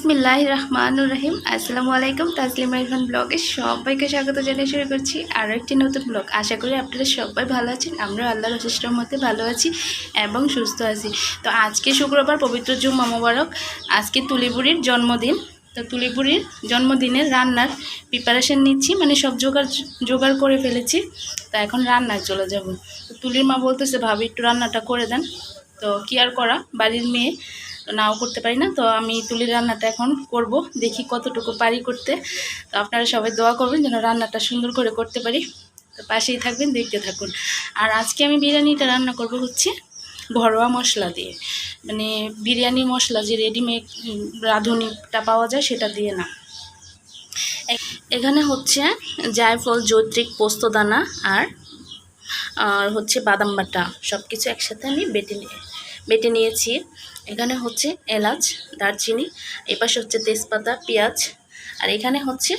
বিসমিল্লাহির রহমানির রহিম। আসসালামু আলাইকুম। তাসলিমা ইরফান ব্লগে সবাইকে স্বাগত জানিয়ে শুরু করছি আরও একটি নতুন ব্লগ। আশা করি আপনারা সবাই ভালো আছেন। আমরা আল্লাহর অশেষ রহমতে ভালো আছি এবং সুস্থ আছি। তো আজকে শুক্রবার, পবিত্র জুম্মা মোবারক। আজকে তুলিবুড়ির জন্মদিন। তো তুলিবুড়ির জন্মদিনের রান্নার প্রিপারেশন নিচ্ছি, মানে সব জোগাড় করে ফেলেছি। তো এখন রান্নায় চলে যাব। তো তুলির মা বলতেছে, ভাবি একটু রান্নাটা করে দেন। তো কি আর করা, বাড়ির মেয়ে নাও করতে পারি না। তো আমি তুলির রান্নাটা এখন করব, দেখি কতটুকু পারি করতে। তো আপনারা সবাই দোয়া করবেন যেন রান্নাটা সুন্দর করে করতে পারি। তো পাশেই থাকবেন, দেখতে থাকুন। আর আজকে আমি বিরিয়ানিটা রান্না করব হচ্ছে ঘরোয়া মশলা দিয়ে, মানে বিরিয়ানি মশলা যে রেডিমেড রাঁধুনিটা পাওয়া যায় সেটা দিয়ে না। এখানে হচ্ছে জায়ফল, জৈত্রিক, পোস্তদানা আর হচ্ছে বাদাম বাটা, সব কিছু একসাথে আমি বেটে নিয়েছি। এখানে হচ্ছে এলাচ, দারচিনি, এপাশে হচ্ছে তেজপাতা, পেঁয়াজ, আর এখানে হচ্ছে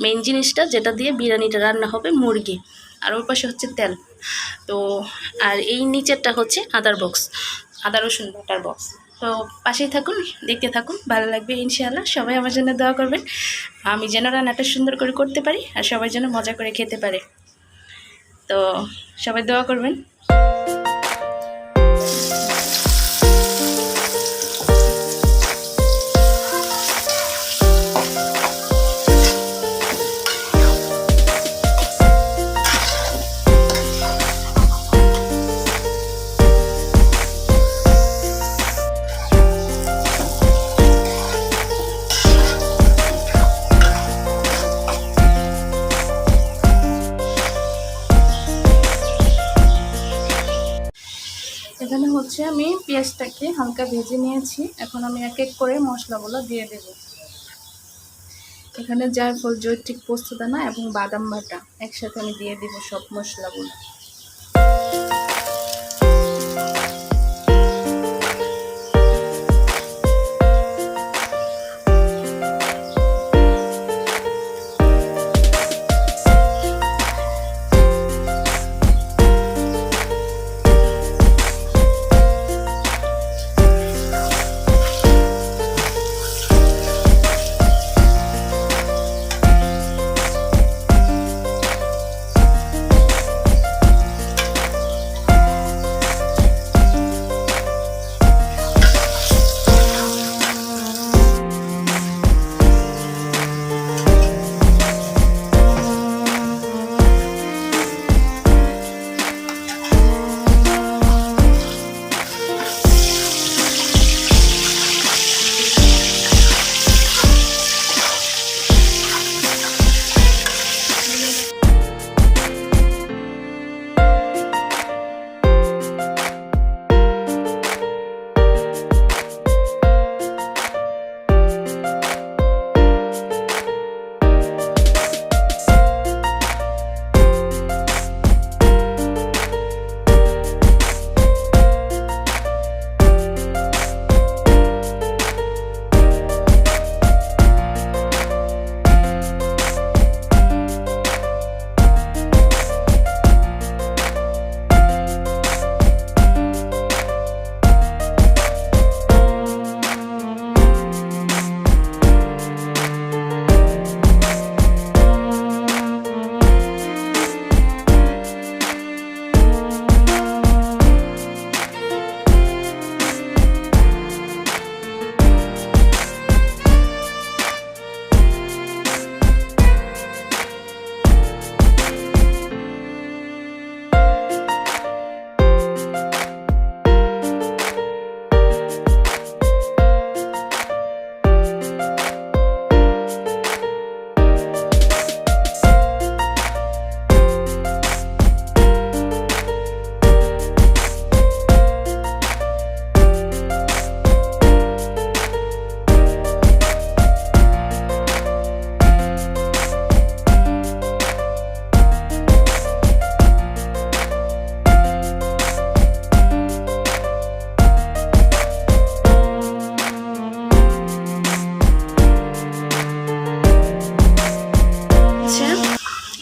মেইন জিনিসটা যেটা দিয়ে বিরিয়ানিটা রান্না হবে, মুরগি। আর ওর পাশে হচ্ছে তেল। তো আর এই নিচেরটা হচ্ছে আদা রসুন বাটার বক্স। তো পাশেই থাকুন, দেখতে থাকুন, ভালো লাগবে ইনশাআল্লাহ। সবাই আমার জন্য দোয়া করবেন, আমি যেন রান্নাটা সুন্দর করে করতে পারি আর সবাই যেন মজা করে খেতে পারে। তো সবাই দোয়া করবেন। এখানে হচ্ছে আমি পেঁয়াজটাকে হালকা ভেজে নিয়েছি। এখন আমি এক এক করে মশলাগুলো দিয়ে দেব। এখানে জায়ফল, জৈত্রিক, পোস্তদানা এবং বাদাম বাটা একসাথে আমি দিয়ে দেব সব মশলাগুলো।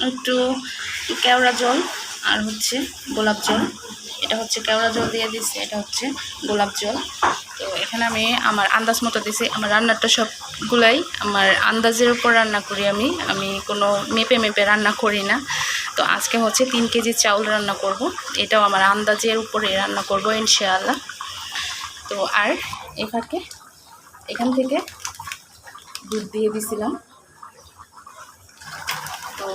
একটু কেওড়া জল আর হচ্ছে গোলাপ জল, এটা হচ্ছে কেওড়া জল দিয়ে দিচ্ছি, এটা হচ্ছে গোলাপ জল। তো এখানে আমি আমার আন্দাজ মতো দিছি। আমার রান্নাটা সব গুলাই আমার আন্দাজের উপর রান্না করি। আমি কোনো মেপে মেপে রান্না করি না। তো আজকে হচ্ছে 3 কেজি চাউল রান্না করব, এটাও আমার আন্দাজের উপরে রান্না করব ইনশাআল্লাহ। তো আর এখান থেকে দুধ দিয়ে দিছিলাম। তো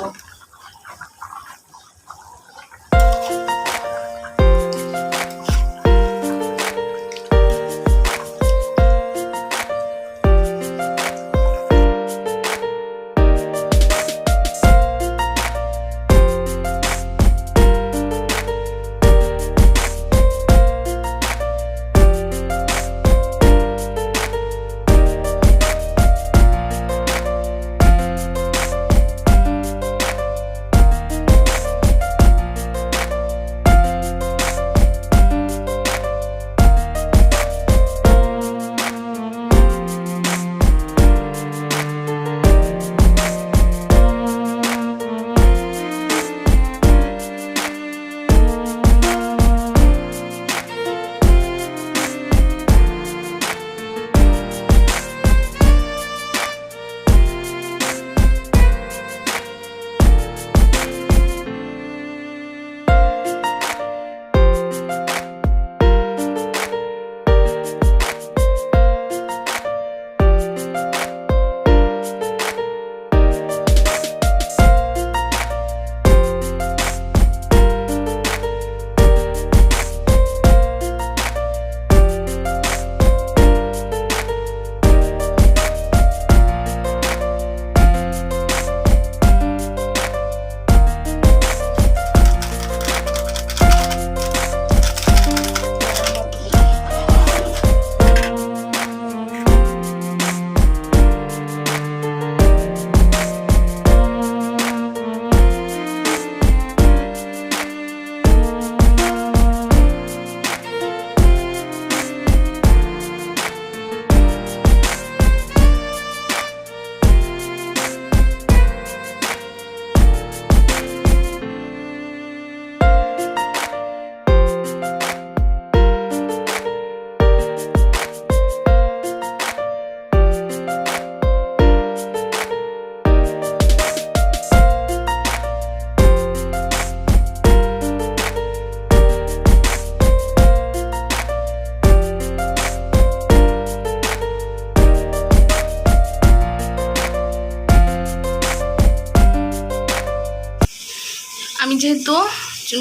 আমি যেহেতু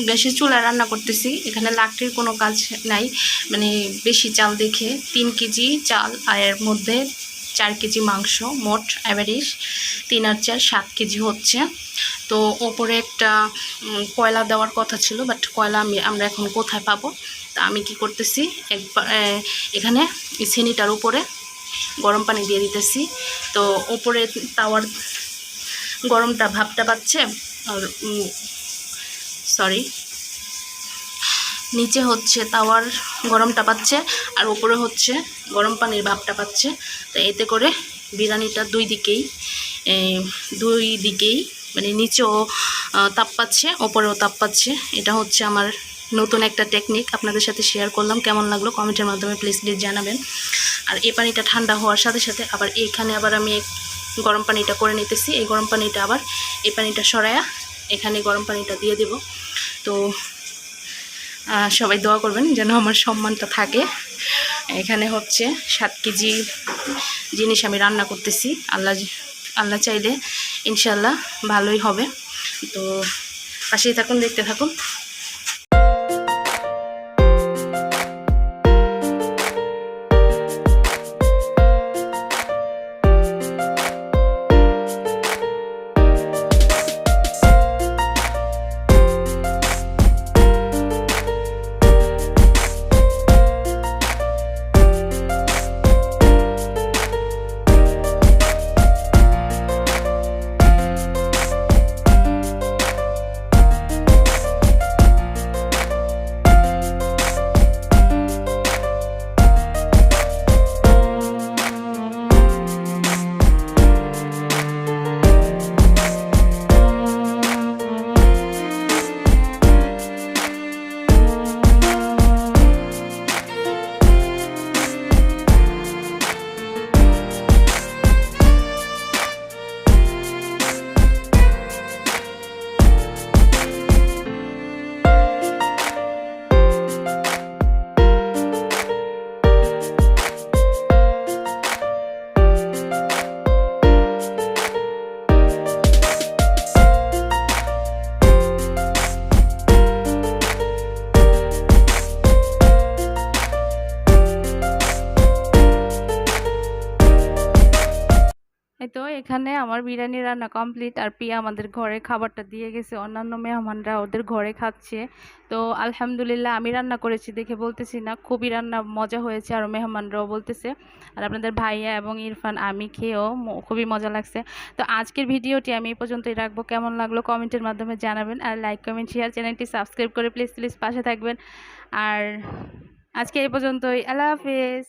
গ্যাসের চুলায় রান্না করতেছি, এখানে লাকড়ির কোনো কাজ নাই। মানে বেশি চাল দেখে 3 কেজি চাল আর এর মধ্যে 4 কেজি মাংস, মোট অ্যাভারেজ 3 আর 4 7 কেজি হচ্ছে। তো ওপরে একটা কয়লা দেওয়ার কথা ছিল, বাট কয়লা আমরা এখন কোথায় পাবো। তা আমি কি করতেছি, একবার এখানে ছেনিটার উপরে গরম পানি দিয়ে দিতেছি। তো ওপরে তাওয়ার গরমটা ভাবটা পাচ্ছে, আর নিচে হচ্ছে তাওয়ার গরমটা পাচ্ছে আর উপরে হচ্ছে গরম পানির ভাবটা পাচ্ছে। তো এতে করে বিরিয়ানিটা দুই দিকেই মানে নিচেও তাপ পাচ্ছে, ওপরেও তাপ পাচ্ছে। এটা হচ্ছে আমার নতুন একটা টেকনিক, আপনাদের সাথে শেয়ার করলাম। কেমন লাগলো কমেন্টের মাধ্যমে প্লিজ জানাবেন। আর এই পানিটা ঠান্ডা হওয়ার সাথে সাথে আবার এইখানে আবার আমি গরম পানিটা করে নিতেছি। এই গরম পানিটা আবার এই পানিটা সরায়া এখানে গরম পানিটা দিয়ে দেব। তো সবাই দোয়া করবেন যেন আমার সম্মানটা থাকে। এখানে হচ্ছে 7 কেজি জিনিস আমি রান্না করতেছি। আল্লাহ চাইলে ইনশাল্লাহ ভালোই হবে। তো পাশেই থাকুন, দেখতে থাকুন। তো এখানে আমার বিরিয়ানি রান্না কমপ্লিট, আর পিয়া আমাদের ঘরে খাবারটা দিয়ে গেছে, অন্যান্য মেহমানরা ওদের ঘরে খাচ্ছে। তো আলহামদুলিল্লাহ, আমি রান্না করেছি দেখে বলতেছি না, খুবই রান্না মজা হয়েছে, আর মেহমানরাও বলতেছে। আর আপনাদের ভাইয়া এবং ইরফান আমি খেয়েও খুবই মজা লাগছে। তো আজকের ভিডিওটি আমি এই পর্যন্তই রাখবো। কেমন লাগলো কমেন্টের মাধ্যমে জানাবেন, আর লাইক কমেন্ট শেয়ার, চ্যানেলটি সাবস্ক্রাইব করে প্লিজ প্লিজ পাশে থাকবেন। আর আজকে এই পর্যন্তই, আল্লাহ হাফেজ।